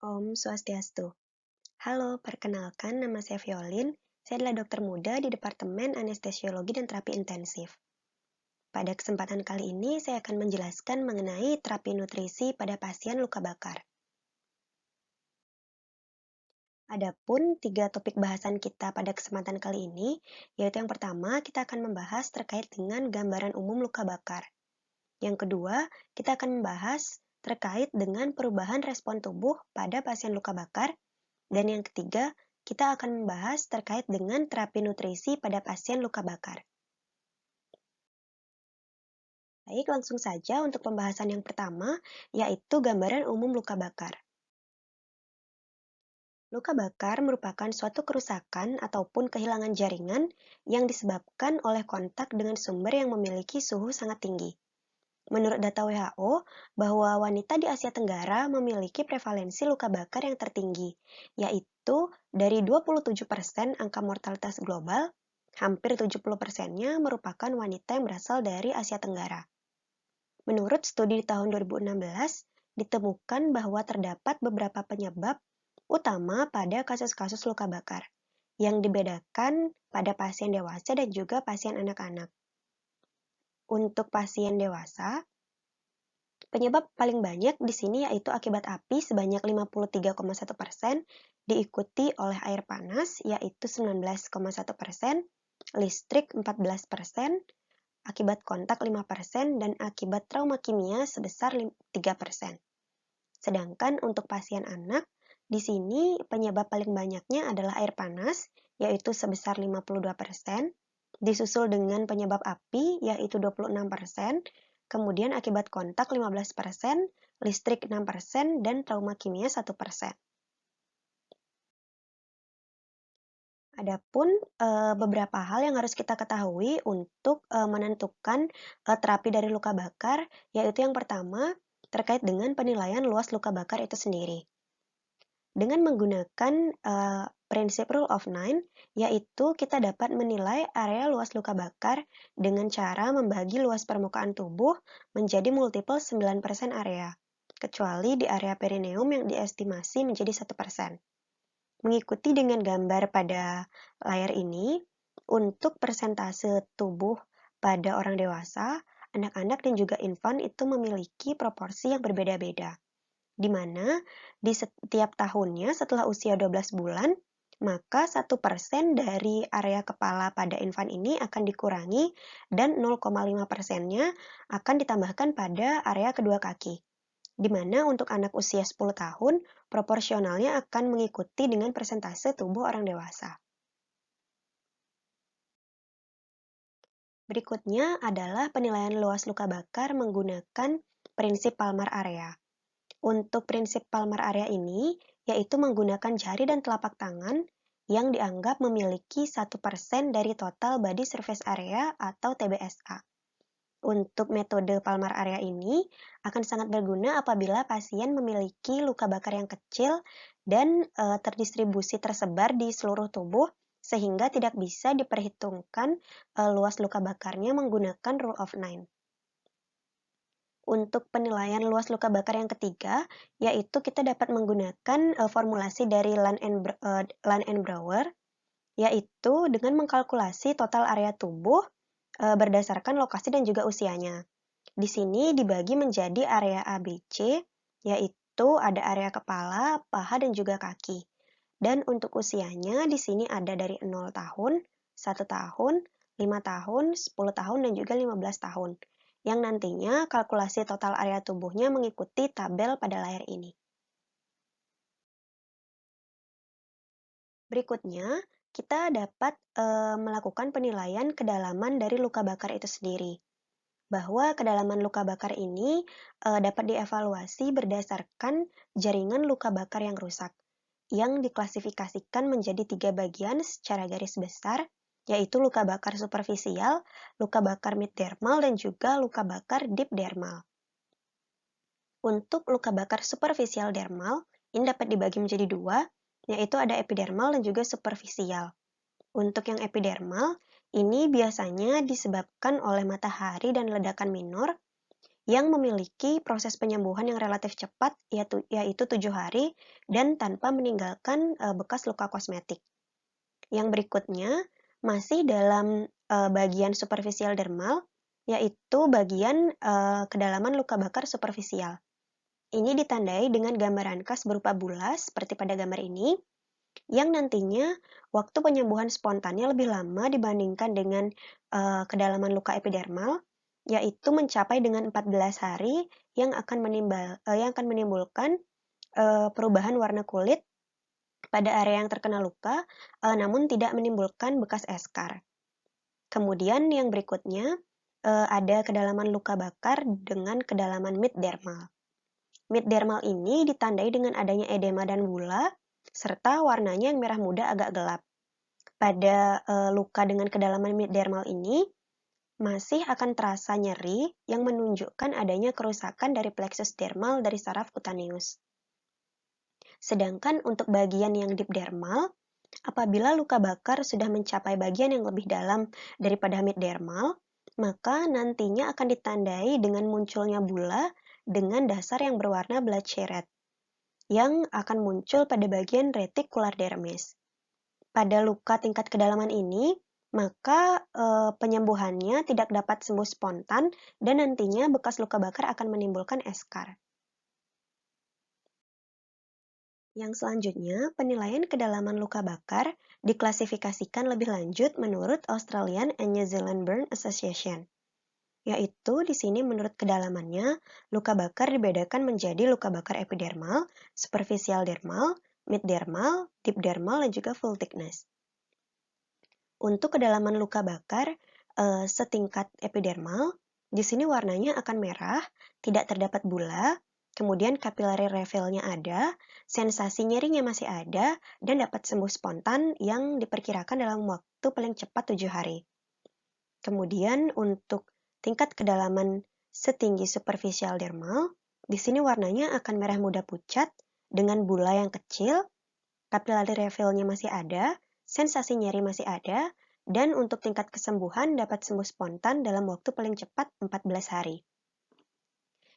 Om Swastiastu. Halo, perkenalkan nama saya Violin. Saya adalah dokter muda di Departemen Anestesiologi dan Terapi Intensif. Pada kesempatan kali ini, saya akan menjelaskan mengenai terapi nutrisi pada pasien luka bakar. Adapun tiga topik bahasan kita pada kesempatan kali ini, yaitu yang pertama, kita akan membahas terkait dengan gambaran umum luka bakar. Yang kedua, kita akan membahas terkait dengan perubahan respon tubuh pada pasien luka bakar. Dan yang ketiga, kita akan membahas terkait dengan terapi nutrisi pada pasien luka bakar. Baik, langsung saja untuk pembahasan yang pertama, yaitu gambaran umum luka bakar. Luka bakar merupakan suatu kerusakan ataupun kehilangan jaringan yang disebabkan oleh kontak dengan sumber yang memiliki suhu sangat tinggi. Menurut data WHO, bahwa wanita di Asia Tenggara memiliki prevalensi luka bakar yang tertinggi, yaitu dari 27% angka mortalitas global, hampir 70%-nya merupakan wanita yang berasal dari Asia Tenggara. Menurut studi di tahun 2016, ditemukan bahwa terdapat beberapa penyebab utama pada kasus-kasus luka bakar, yang dibedakan pada pasien dewasa dan juga pasien anak-anak. Untuk pasien dewasa, penyebab paling banyak di sini yaitu akibat api sebanyak 53,1%, diikuti oleh air panas yaitu 19,1%, listrik 14%, akibat kontak 5%, dan akibat trauma kimia sebesar 3%. Sedangkan untuk pasien anak, di sini penyebab paling banyaknya adalah air panas yaitu sebesar 52%, disusul dengan penyebab api yaitu 26%, kemudian akibat kontak 15%, listrik 6%, dan trauma kimia 1%. Adapun beberapa hal yang harus kita ketahui untuk menentukan terapi dari luka bakar, yaitu yang pertama terkait dengan penilaian luas luka bakar itu sendiri. Dengan menggunakan prinsip Rule of Nine, yaitu kita dapat menilai area luas luka bakar dengan cara membagi luas permukaan tubuh menjadi multiple 9% area, kecuali di area perineum yang diestimasi menjadi 1%. Mengikuti dengan gambar pada layar ini, untuk persentase tubuh pada orang dewasa, anak-anak dan juga infant itu memiliki proporsi yang berbeda-beda, di mana di setiap tahunnya setelah usia 12 bulan, maka 1% dari area kepala pada infant ini akan dikurangi dan 0,5%-nya akan ditambahkan pada area kedua kaki, di mana untuk anak usia 10 tahun, proporsionalnya akan mengikuti dengan persentase tubuh orang dewasa. Berikutnya adalah penilaian luas luka bakar menggunakan prinsip Palmar Area. Untuk prinsip Palmar Area ini, yaitu menggunakan jari dan telapak tangan yang dianggap memiliki 1% dari total body surface area atau TBSA. Untuk metode Palmar Area ini akan sangat berguna apabila pasien memiliki luka bakar yang kecil dan terdistribusi tersebar di seluruh tubuh sehingga tidak bisa diperhitungkan luas luka bakarnya menggunakan Rule of Nine. Untuk penilaian luas luka bakar yang ketiga, yaitu kita dapat menggunakan formulasi dari Land and Brouwer, yaitu dengan mengkalkulasi total area tubuh berdasarkan lokasi dan juga usianya. Di sini dibagi menjadi area ABC, yaitu ada area kepala, paha, dan juga kaki. Dan untuk usianya di sini ada dari 0 tahun, 1 tahun, 5 tahun, 10 tahun, dan juga 15 tahun. Yang nantinya kalkulasi total area tubuhnya mengikuti tabel pada layar ini. Berikutnya, kita dapat melakukan penilaian kedalaman dari luka bakar itu sendiri. Bahwa kedalaman luka bakar ini dapat dievaluasi berdasarkan jaringan luka bakar yang rusak, yang diklasifikasikan menjadi 3 bagian secara garis besar, yaitu luka bakar superficial, luka bakar middermal, dan juga luka bakar deep dermal. Untuk luka bakar superficial dermal, ini dapat dibagi menjadi 2, yaitu ada epidermal dan juga superficial. Untuk yang epidermal, ini biasanya disebabkan oleh matahari dan ledakan minor yang memiliki proses penyembuhan yang relatif cepat, yaitu 7 hari, dan tanpa meninggalkan bekas luka kosmetik. Yang berikutnya masih dalam bagian superficial dermal, yaitu bagian kedalaman luka bakar superficial. Ini ditandai dengan gambaran khas berupa bulas seperti pada gambar ini, yang nantinya waktu penyembuhan spontannya lebih lama dibandingkan dengan kedalaman luka epidermal, yaitu mencapai dengan 14 hari yang akan menimbulkan perubahan warna kulit pada area yang terkena luka, namun tidak menimbulkan bekas eskar. Kemudian yang berikutnya ada kedalaman luka bakar dengan kedalaman mid-dermal. Mid-dermal ini ditandai dengan adanya edema dan bula, serta warnanya yang merah muda agak gelap. Pada luka dengan kedalaman mid-dermal ini, masih akan terasa nyeri yang menunjukkan adanya kerusakan dari plexus dermal dari saraf kutaneus. Sedangkan untuk bagian yang deep dermal, apabila luka bakar sudah mencapai bagian yang lebih dalam daripada mid-dermal, maka nantinya akan ditandai dengan munculnya bula dengan dasar yang berwarna bloodshot yang akan muncul pada bagian retikular dermis. Pada luka tingkat kedalaman ini, maka penyembuhannya tidak dapat sembuh spontan dan nantinya bekas luka bakar akan menimbulkan eskar. Yang selanjutnya, penilaian kedalaman luka bakar diklasifikasikan lebih lanjut menurut Australian and New Zealand Burn Association. Yaitu di sini menurut kedalamannya, luka bakar dibedakan menjadi luka bakar epidermal, superficial dermal, mid-dermal, deep dermal, dan juga full thickness. Untuk kedalaman luka bakar setingkat epidermal, di sini warnanya akan merah, tidak terdapat bula, kemudian capillary refill-nya ada, sensasi nyerinya masih ada, dan dapat sembuh spontan yang diperkirakan dalam waktu paling cepat 7 hari. Kemudian untuk tingkat kedalaman setinggi superficial dermal, di sini warnanya akan merah muda pucat dengan bula yang kecil, capillary refill-nya masih ada, sensasi nyeri masih ada, dan untuk tingkat kesembuhan dapat sembuh spontan dalam waktu paling cepat 14 hari.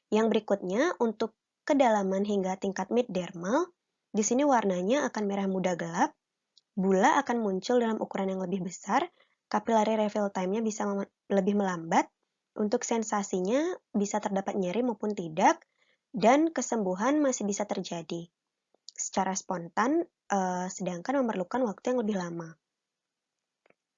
Yang berikutnya, untuk kedalaman hingga tingkat mid-dermal, di sini warnanya akan merah muda gelap, bula akan muncul dalam ukuran yang lebih besar, capillary refill time-nya bisa lebih melambat, untuk sensasinya bisa terdapat nyeri maupun tidak, dan kesembuhan masih bisa terjadi secara spontan, sedangkan memerlukan waktu yang lebih lama.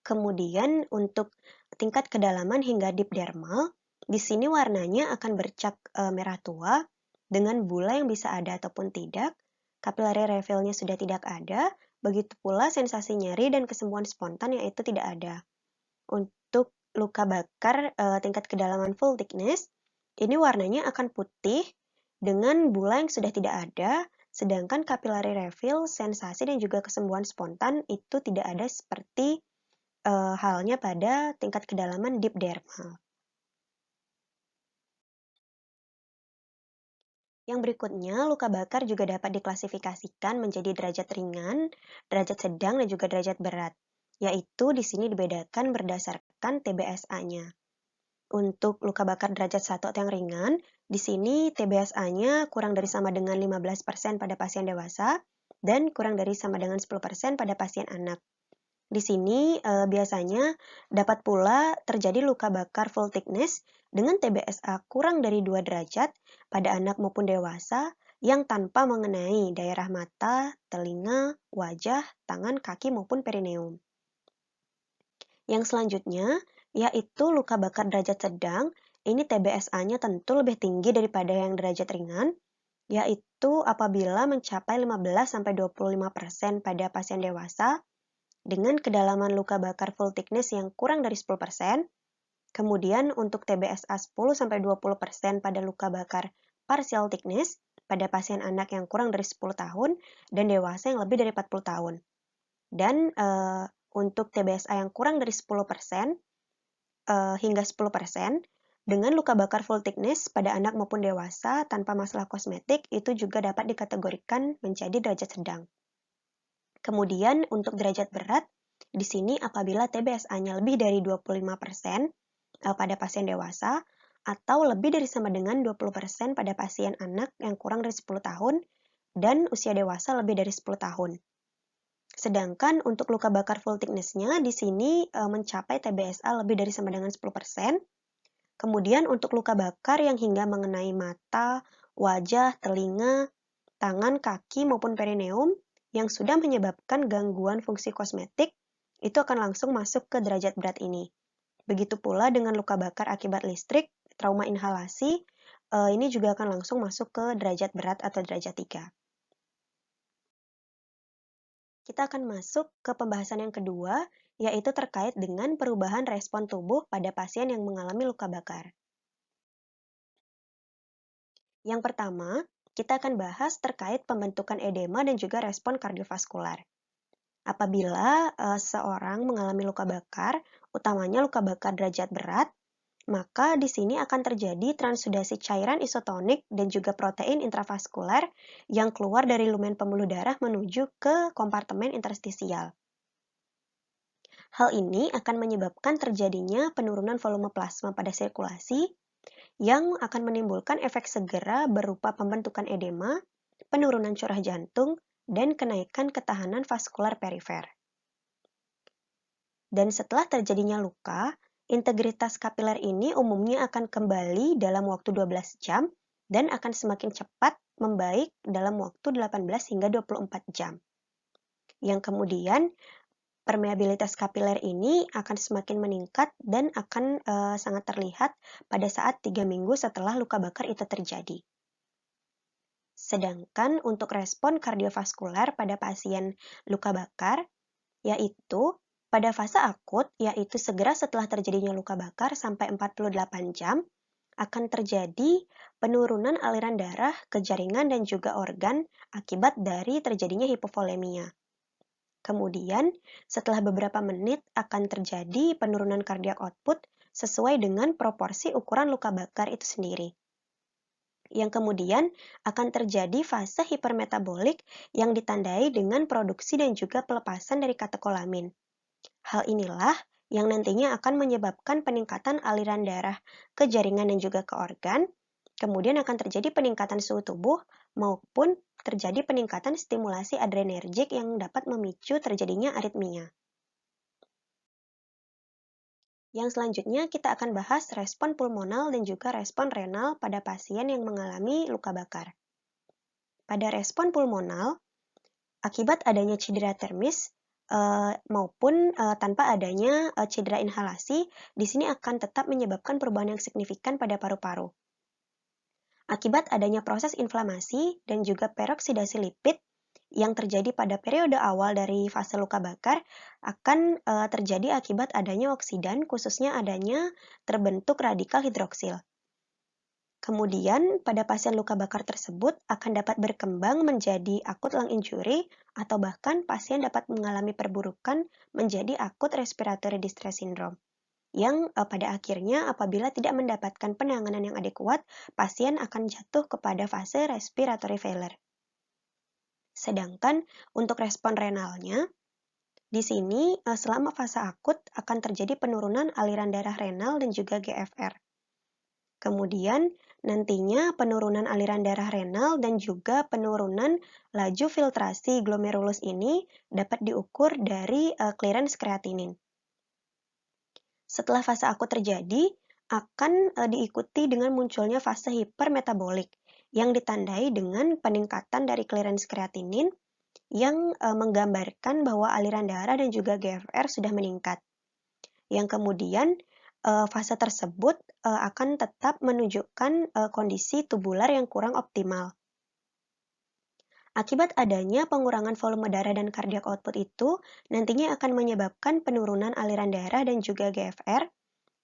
Kemudian untuk tingkat kedalaman hingga deep dermal, di sini warnanya akan bercak merah tua dengan bula yang bisa ada ataupun tidak, capillary refill-nya sudah tidak ada, begitu pula sensasi nyeri dan kesembuhan spontan yaitu tidak ada. Untuk luka bakar tingkat kedalaman full thickness, ini warnanya akan putih dengan bula yang sudah tidak ada, sedangkan capillary refill, sensasi, dan juga kesembuhan spontan itu tidak ada seperti halnya pada tingkat kedalaman deep dermal. Yang berikutnya, luka bakar juga dapat diklasifikasikan menjadi derajat ringan, derajat sedang, dan juga derajat berat, yaitu di sini dibedakan berdasarkan TBSA-nya. Untuk luka bakar derajat 1 atau yang ringan, di sini TBSA-nya kurang dari sama dengan 15% pada pasien dewasa dan kurang dari sama dengan 10% pada pasien anak. Di sini biasanya dapat pula terjadi luka bakar full thickness dengan TBSA kurang dari 2 derajat pada anak maupun dewasa yang tanpa mengenai daerah mata, telinga, wajah, tangan, kaki maupun perineum. Yang selanjutnya, yaitu luka bakar derajat sedang, ini TBSA-nya tentu lebih tinggi daripada yang derajat ringan, yaitu apabila mencapai 15-25% pada pasien dewasa, dengan kedalaman luka bakar full thickness yang kurang dari 10%, kemudian untuk TBSA 10-20% pada luka bakar partial thickness pada pasien anak yang kurang dari 10 tahun dan dewasa yang lebih dari 40 tahun. Dan untuk TBSA yang kurang dari 10% hingga 10% dengan luka bakar full thickness pada anak maupun dewasa tanpa masalah kosmetik itu juga dapat dikategorikan menjadi derajat sedang. Kemudian untuk derajat berat, di sini apabila TBSA-nya lebih dari 25% pada pasien dewasa atau lebih dari sama dengan 20% pada pasien anak yang kurang dari 10 tahun dan usia dewasa lebih dari 10 tahun. Sedangkan untuk luka bakar full thickness-nya di sini mencapai TBSA lebih dari sama dengan 10%. Kemudian untuk luka bakar yang hingga mengenai mata, wajah, telinga, tangan, kaki, maupun perineum yang sudah menyebabkan gangguan fungsi kosmetik, itu akan langsung masuk ke derajat berat ini. Begitu pula dengan luka bakar akibat listrik, trauma inhalasi, ini juga akan langsung masuk ke derajat berat atau derajat 3. Kita akan masuk ke pembahasan yang kedua, yaitu terkait dengan perubahan respon tubuh pada pasien yang mengalami luka bakar. Yang pertama, kita akan bahas terkait pembentukan edema dan juga respon kardiovaskular. Apabila seorang mengalami luka bakar, utamanya luka bakar derajat berat, maka di sini akan terjadi transudasi cairan isotonik dan juga protein intravaskular yang keluar dari lumen pembuluh darah menuju ke kompartemen interstisial. Hal ini akan menyebabkan terjadinya penurunan volume plasma pada sirkulasi yang akan menimbulkan efek segera berupa pembentukan edema, penurunan curah jantung, dan kenaikan ketahanan vaskular perifer. Dan setelah terjadinya luka, integritas kapiler ini umumnya akan kembali dalam waktu 12 jam dan akan semakin cepat membaik dalam waktu 18 hingga 24 jam. Yang kemudian permeabilitas kapiler ini akan semakin meningkat dan akan sangat terlihat pada saat 3 minggu setelah luka bakar itu terjadi. Sedangkan untuk respon kardiovaskular pada pasien luka bakar, yaitu pada fase akut, yaitu segera setelah terjadinya luka bakar sampai 48 jam, akan terjadi penurunan aliran darah ke jaringan dan juga organ akibat dari terjadinya hipovolemia. Kemudian, setelah beberapa menit akan terjadi penurunan kardiak output sesuai dengan proporsi ukuran luka bakar itu sendiri. Yang kemudian akan terjadi fase hipermetabolik yang ditandai dengan produksi dan juga pelepasan dari katekolamin. Hal inilah yang nantinya akan menyebabkan peningkatan aliran darah ke jaringan dan juga ke organ, kemudian akan terjadi peningkatan suhu tubuh maupun terjadi peningkatan stimulasi adrenergik yang dapat memicu terjadinya aritmia. Yang selanjutnya kita akan bahas respon pulmonal dan juga respon renal pada pasien yang mengalami luka bakar. Pada respon pulmonal, akibat adanya cedera termis maupun tanpa adanya cedera inhalasi, di sini akan tetap menyebabkan perubahan yang signifikan pada paru-paru. Akibat adanya proses inflamasi dan juga peroksidasi lipid yang terjadi pada periode awal dari fase luka bakar akan terjadi akibat adanya oksidan, khususnya adanya terbentuk radikal hidroksil. Kemudian, pada pasien luka bakar tersebut akan dapat berkembang menjadi acute lung injury atau bahkan pasien dapat mengalami perburukan menjadi acute respiratory distress syndrome yang pada akhirnya apabila tidak mendapatkan penanganan yang adekuat, pasien akan jatuh kepada fase respiratory failure. Sedangkan untuk respon renalnya, di sini selama fase akut akan terjadi penurunan aliran darah renal dan juga GFR. Kemudian nantinya penurunan aliran darah renal dan juga penurunan laju filtrasi glomerulus ini dapat diukur dari clearance kreatinin. Setelah fase akut terjadi, akan diikuti dengan munculnya fase hipermetabolik yang ditandai dengan peningkatan dari clearance kreatinin yang menggambarkan bahwa aliran darah dan juga GFR sudah meningkat. Yang kemudian fase tersebut akan tetap menunjukkan kondisi tubular yang kurang optimal. Akibat adanya pengurangan volume darah dan cardiac output itu nantinya akan menyebabkan penurunan aliran darah dan juga GFR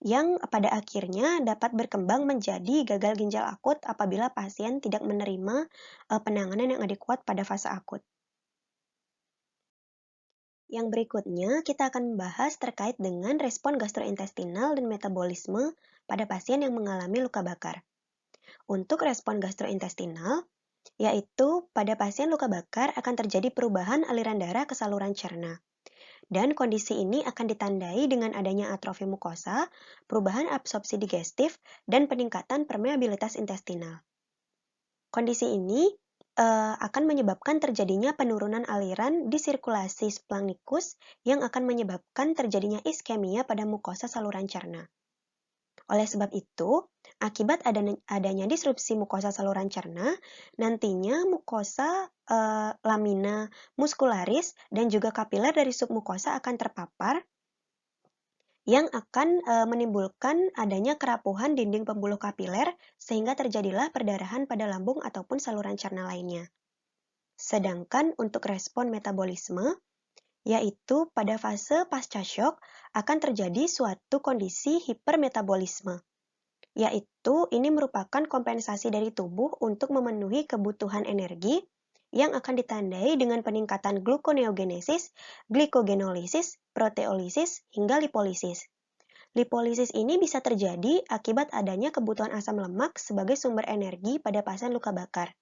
yang pada akhirnya dapat berkembang menjadi gagal ginjal akut apabila pasien tidak menerima penanganan yang adekuat pada fase akut. Yang berikutnya, kita akan membahas terkait dengan respon gastrointestinal dan metabolisme pada pasien yang mengalami luka bakar. Untuk respon gastrointestinal, yaitu pada pasien luka bakar akan terjadi perubahan aliran darah ke saluran cerna. Dan kondisi ini akan ditandai dengan adanya atrofi mukosa, perubahan absorpsi digestif, dan peningkatan permeabilitas intestinal. Kondisi ini akan menyebabkan terjadinya penurunan aliran di sirkulasi splagnicus yang akan menyebabkan terjadinya iskemia pada mukosa saluran cerna. Oleh sebab itu, akibat adanya disrupsi mukosa saluran cerna, nantinya mukosa lamina muscularis dan juga kapiler dari submukosa akan terpapar yang akan menimbulkan adanya kerapuhan dinding pembuluh kapiler sehingga terjadilah perdarahan pada lambung ataupun saluran cerna lainnya. Sedangkan untuk respon metabolisme, yaitu pada fase pasca shock akan terjadi suatu kondisi hipermetabolisme, yaitu ini merupakan kompensasi dari tubuh untuk memenuhi kebutuhan energi yang akan ditandai dengan peningkatan gluconeogenesis, glikogenolisis, proteolisis, hingga lipolisis. Lipolisis ini bisa terjadi akibat adanya kebutuhan asam lemak sebagai sumber energi pada pasien luka bakar.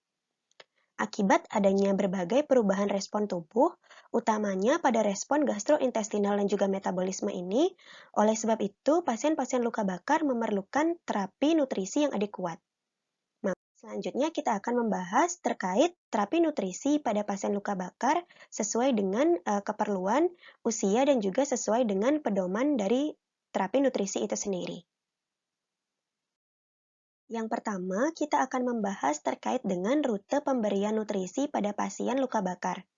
Akibat adanya berbagai perubahan respon tubuh, utamanya pada respon gastrointestinal dan juga metabolisme ini, oleh sebab itu pasien-pasien luka bakar memerlukan terapi nutrisi yang adekuat. Selanjutnya kita akan membahas terkait terapi nutrisi pada pasien luka bakar sesuai dengan keperluan, usia, dan juga sesuai dengan pedoman dari terapi nutrisi itu sendiri. Yang pertama, kita akan membahas terkait dengan rute pemberian nutrisi pada pasien luka bakar.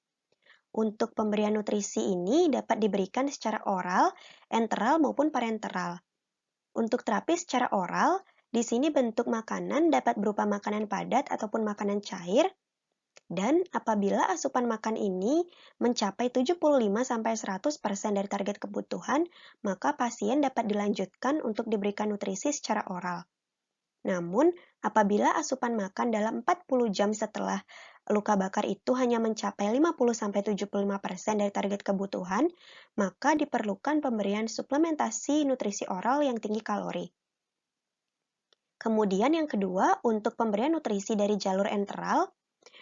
Untuk pemberian nutrisi ini dapat diberikan secara oral, enteral, maupun parenteral. Untuk terapi secara oral, di sini bentuk makanan dapat berupa makanan padat ataupun makanan cair, dan apabila asupan makan ini mencapai 75-100% dari target kebutuhan, maka pasien dapat dilanjutkan untuk diberikan nutrisi secara oral. Namun, apabila asupan makan dalam 40 jam setelah luka bakar itu hanya mencapai 50-75% dari target kebutuhan, maka diperlukan pemberian suplementasi nutrisi oral yang tinggi kalori. Kemudian yang kedua, untuk pemberian nutrisi dari jalur enteral,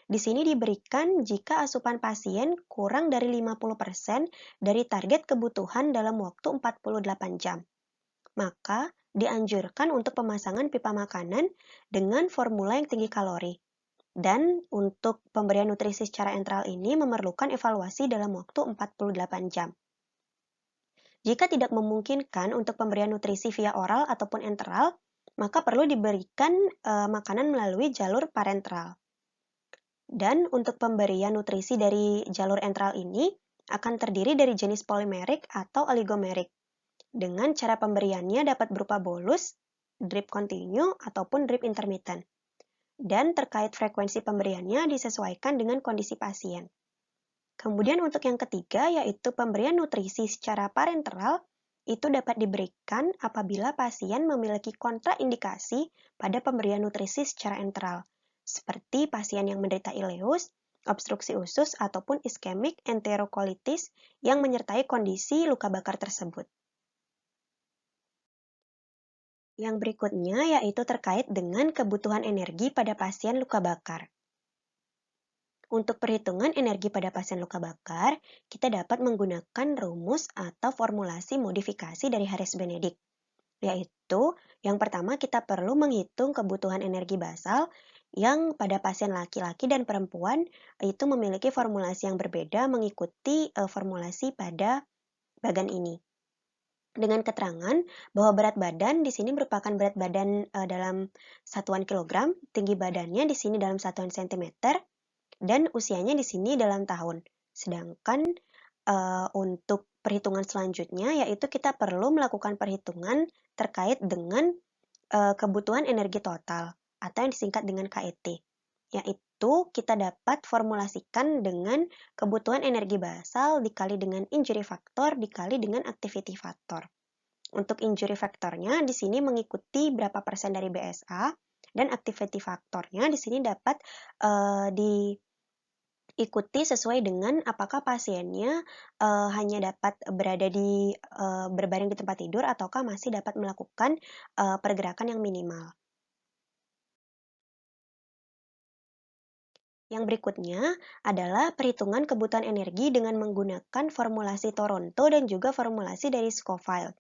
di sini diberikan jika asupan pasien kurang dari 50% dari target kebutuhan dalam waktu 48 jam. Maka dianjurkan untuk pemasangan pipa makanan dengan formula yang tinggi kalori. Dan untuk pemberian nutrisi secara enteral ini memerlukan evaluasi dalam waktu 48 jam. Jika tidak memungkinkan untuk pemberian nutrisi via oral ataupun enteral, maka perlu diberikan makanan melalui jalur parenteral. Dan untuk pemberian nutrisi dari jalur enteral ini akan terdiri dari jenis polimerik atau oligomerik. Dengan cara pemberiannya dapat berupa bolus, drip kontinu, ataupun drip intermittent. Dan terkait frekuensi pemberiannya disesuaikan dengan kondisi pasien. Kemudian untuk yang ketiga yaitu pemberian nutrisi secara parenteral itu dapat diberikan apabila pasien memiliki kontraindikasi pada pemberian nutrisi secara enteral, seperti pasien yang menderita ileus, obstruksi usus, ataupun iskemik enterokolitis yang menyertai kondisi luka bakar tersebut. Yang berikutnya yaitu terkait dengan kebutuhan energi pada pasien luka bakar. Untuk perhitungan energi pada pasien luka bakar, kita dapat menggunakan rumus atau formulasi modifikasi dari Harris-Benedict, yaitu yang pertama kita perlu menghitung kebutuhan energi basal yang pada pasien laki-laki dan perempuan itu memiliki formulasi yang berbeda mengikuti formulasi pada bagan ini. Dengan keterangan bahwa berat badan di sini merupakan berat badan dalam satuan kilogram, tinggi badannya di sini dalam satuan sentimeter, dan usianya di sini dalam tahun. Sedangkan untuk perhitungan selanjutnya yaitu kita perlu melakukan perhitungan terkait dengan kebutuhan energi total atau yang disingkat dengan KET. Yaitu kita dapat formulasikan dengan kebutuhan energi basal dikali dengan injury factor dikali dengan activity factor. Untuk injury factornya di sini mengikuti berapa persen dari BSA dan activity factornya di sini dapat diikuti sesuai dengan apakah pasiennya hanya dapat berada di berbaring di tempat tidur ataukah masih dapat melakukan pergerakan yang minimal. Yang berikutnya adalah perhitungan kebutuhan energi dengan menggunakan formulasi Toronto dan juga formulasi dari Scoville.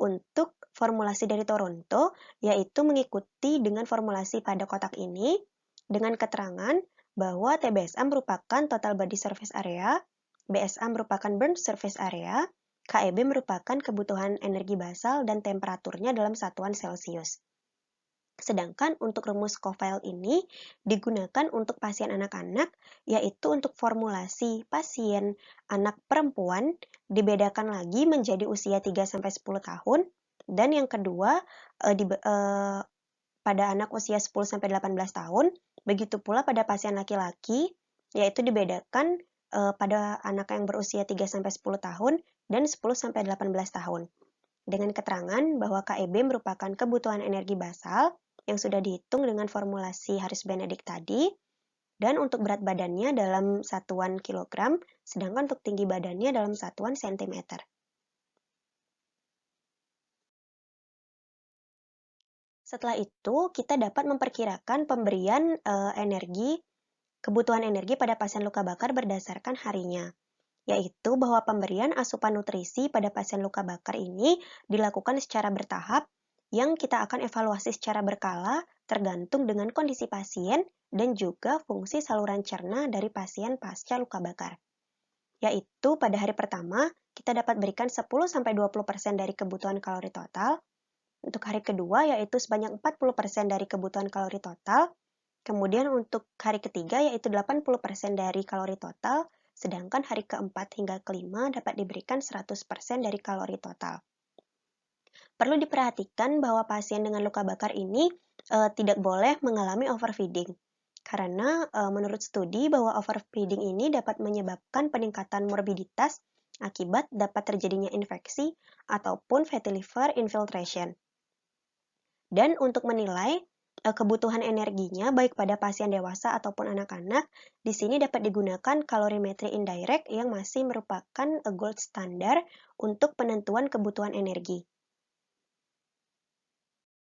Untuk formulasi dari Toronto, yaitu mengikuti dengan formulasi pada kotak ini, dengan keterangan bahwa TBSA merupakan Total Body Surface Area, BSA merupakan Burn Surface Area, KEB merupakan kebutuhan energi basal dan temperaturnya dalam satuan Celcius. Sedangkan untuk rumus Scoville ini digunakan untuk pasien anak-anak, yaitu untuk formulasi pasien anak perempuan dibedakan lagi menjadi usia 3-10 tahun, dan yang kedua pada anak usia 10-18 tahun, begitu pula pada pasien laki-laki, yaitu dibedakan pada anak yang berusia 3-10 tahun dan 10-18 tahun. Dengan keterangan bahwa KEB merupakan kebutuhan energi basal yang sudah dihitung dengan formulasi Harris-Benedict tadi, dan untuk berat badannya dalam satuan kilogram, sedangkan untuk tinggi badannya dalam satuan sentimeter. Setelah itu, kita dapat memperkirakan pemberian kebutuhan energi pada pasien luka bakar berdasarkan harinya, yaitu bahwa pemberian asupan nutrisi pada pasien luka bakar ini dilakukan secara bertahap, yang kita akan evaluasi secara berkala tergantung dengan kondisi pasien dan juga fungsi saluran cerna dari pasien pasca luka bakar. Yaitu pada hari pertama, kita dapat berikan 10-20% dari kebutuhan kalori total. Untuk hari kedua, yaitu sebanyak 40% dari kebutuhan kalori total. Kemudian untuk hari ketiga, yaitu 80% dari kalori total. Sedangkan hari keempat hingga kelima dapat diberikan 100% dari kalori total. Perlu diperhatikan bahwa pasien dengan luka bakar ini tidak boleh mengalami overfeeding. Karena menurut studi bahwa overfeeding ini dapat menyebabkan peningkatan morbiditas akibat dapat terjadinya infeksi ataupun fatty liver infiltration. Dan untuk menilai kebutuhan energinya baik pada pasien dewasa ataupun anak-anak, di sini dapat digunakan kalorimetri indirect yang masih merupakan gold standard untuk penentuan kebutuhan energi.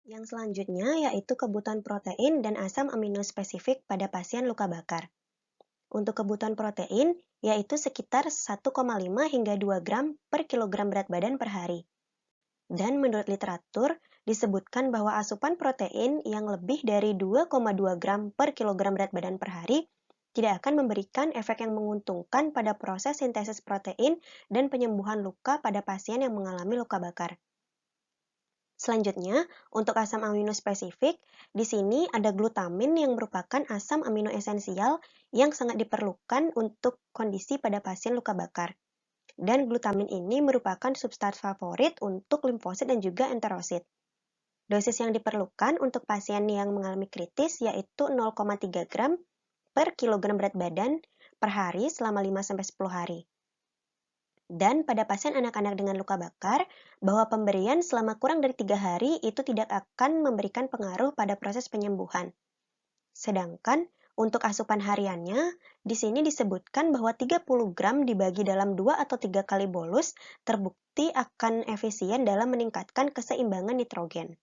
Yang selanjutnya yaitu kebutuhan protein dan asam amino spesifik pada pasien luka bakar. Untuk kebutuhan protein, yaitu sekitar 1,5 hingga 2 gram per kilogram berat badan per hari. Dan menurut literatur, disebutkan bahwa asupan protein yang lebih dari 2,2 gram per kilogram berat badan per hari tidak akan memberikan efek yang menguntungkan pada proses sintesis protein dan penyembuhan luka pada pasien yang mengalami luka bakar. Selanjutnya, untuk asam amino spesifik, di sini ada glutamin yang merupakan asam amino esensial yang sangat diperlukan untuk kondisi pada pasien luka bakar. Dan glutamin ini merupakan substrat favorit untuk limfosit dan juga enterosit. Dosis yang diperlukan untuk pasien yang mengalami kritis yaitu 0,3 gram per kilogram berat badan per hari selama 5-10 hari. Dan pada pasien anak-anak dengan luka bakar, bahwa pemberian selama kurang dari 3 hari itu tidak akan memberikan pengaruh pada proses penyembuhan. Sedangkan untuk asupan hariannya, di sini disebutkan bahwa 30 gram dibagi dalam 2 atau 3 kali bolus terbukti akan efisien dalam meningkatkan keseimbangan nitrogen.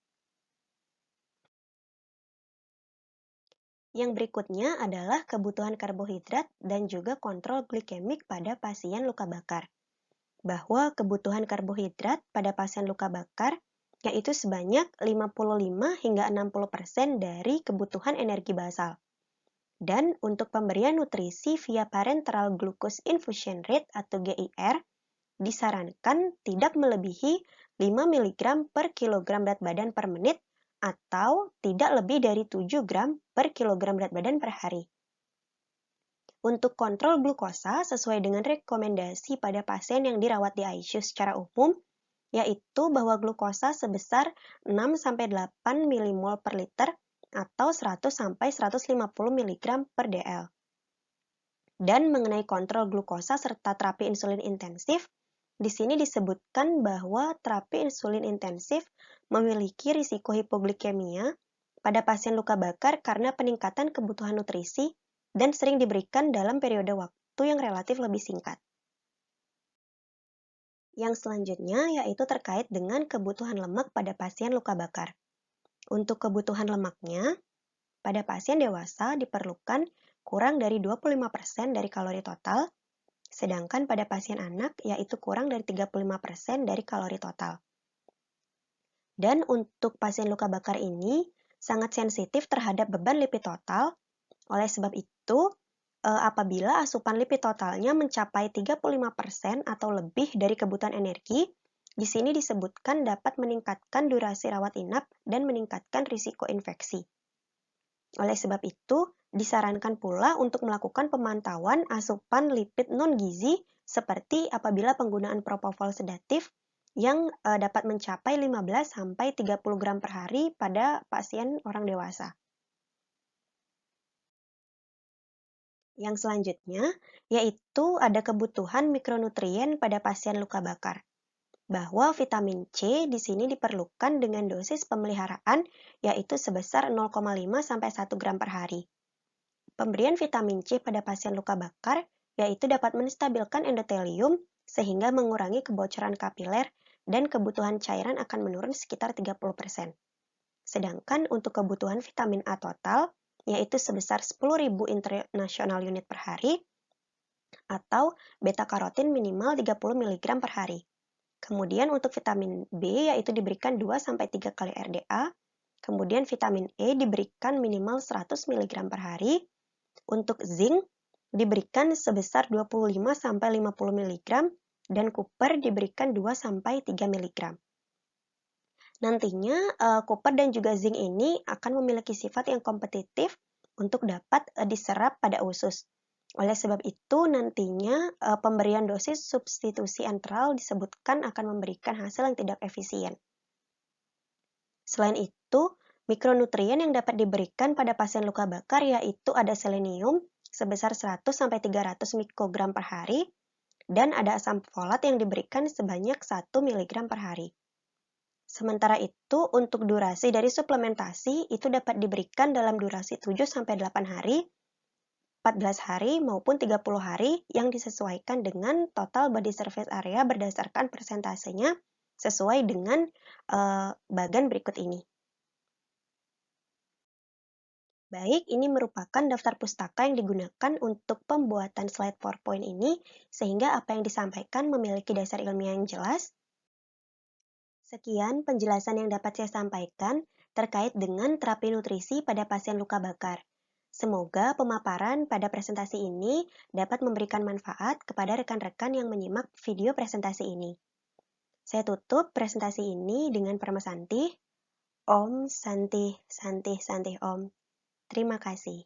Yang berikutnya adalah kebutuhan karbohidrat dan juga kontrol glikemik pada pasien luka bakar. Bahwa kebutuhan karbohidrat pada pasien luka bakar yaitu sebanyak 55 hingga 60% dari kebutuhan energi basal. Dan untuk pemberian nutrisi via parenteral glucose infusion rate atau GIR disarankan tidak melebihi 5 mg per kilogram berat badan per menit atau tidak lebih dari 7 gram per kilogram berat badan per hari. Untuk kontrol glukosa sesuai dengan rekomendasi pada pasien yang dirawat di ICU secara umum, yaitu bahwa glukosa sebesar 6-8 mmol per liter atau 100-150 mg per dl. Dan mengenai kontrol glukosa serta terapi insulin intensif, di sini disebutkan bahwa terapi insulin intensif memiliki risiko hipoglikemia pada pasien luka bakar karena peningkatan kebutuhan nutrisi dan sering diberikan dalam periode waktu yang relatif lebih singkat. Yang selanjutnya yaitu terkait dengan kebutuhan lemak pada pasien luka bakar. Untuk kebutuhan lemaknya, pada pasien dewasa diperlukan kurang dari 25% dari kalori total, sedangkan pada pasien anak yaitu kurang dari 35% dari kalori total. Dan untuk pasien luka bakar ini sangat sensitif terhadap beban lipid total. Oleh sebab itu, apabila asupan lipid totalnya mencapai 35% atau lebih dari kebutuhan energi, di sini disebutkan dapat meningkatkan durasi rawat inap dan meningkatkan risiko infeksi. Oleh sebab itu, disarankan pula untuk melakukan pemantauan asupan lipid non-gizi seperti apabila penggunaan propofol sedatif yang dapat mencapai 15-30 gram per hari pada pasien orang dewasa. Yang selanjutnya, yaitu ada kebutuhan mikronutrien pada pasien luka bakar. Bahwa vitamin C di sini diperlukan dengan dosis pemeliharaan yaitu sebesar 0,5-1 gram per hari. Pemberian vitamin C pada pasien luka bakar yaitu dapat menstabilkan endotelium sehingga mengurangi kebocoran kapiler dan kebutuhan cairan akan menurun sekitar 30%. Sedangkan untuk kebutuhan vitamin A total yaitu sebesar 10.000 international unit per hari atau beta karotin minimal 30 mg per hari. Kemudian untuk vitamin B yaitu diberikan 2-3 kali RDA. Kemudian vitamin E diberikan minimal 100 mg per hari. Untuk zinc diberikan sebesar 25-50 mg dan kuper diberikan 2-3 mg. Nantinya kuper dan juga zinc ini akan memiliki sifat yang kompetitif untuk dapat diserap pada usus. Oleh sebab itu, nantinya pemberian dosis substitusi enteral disebutkan akan memberikan hasil yang tidak efisien. Selain itu, mikronutrien yang dapat diberikan pada pasien luka bakar yaitu ada selenium sebesar 100-300 mikrogram per hari, dan ada asam folat yang diberikan sebanyak 1 mg per hari. Sementara itu, untuk durasi dari suplementasi itu dapat diberikan dalam durasi 7-8 hari, 14 hari maupun 30 hari yang disesuaikan dengan total body surface area berdasarkan persentasenya sesuai dengan bagan berikut ini. Baik, ini merupakan daftar pustaka yang digunakan untuk pembuatan slide PowerPoint ini sehingga apa yang disampaikan memiliki dasar ilmiah yang jelas. Sekian penjelasan yang dapat saya sampaikan terkait dengan terapi nutrisi pada pasien luka bakar. Semoga pemaparan pada presentasi ini dapat memberikan manfaat kepada rekan-rekan yang menyimak video presentasi ini. Saya tutup presentasi ini dengan Parma Santi. Om Santi Santi Santi Om. Terima kasih.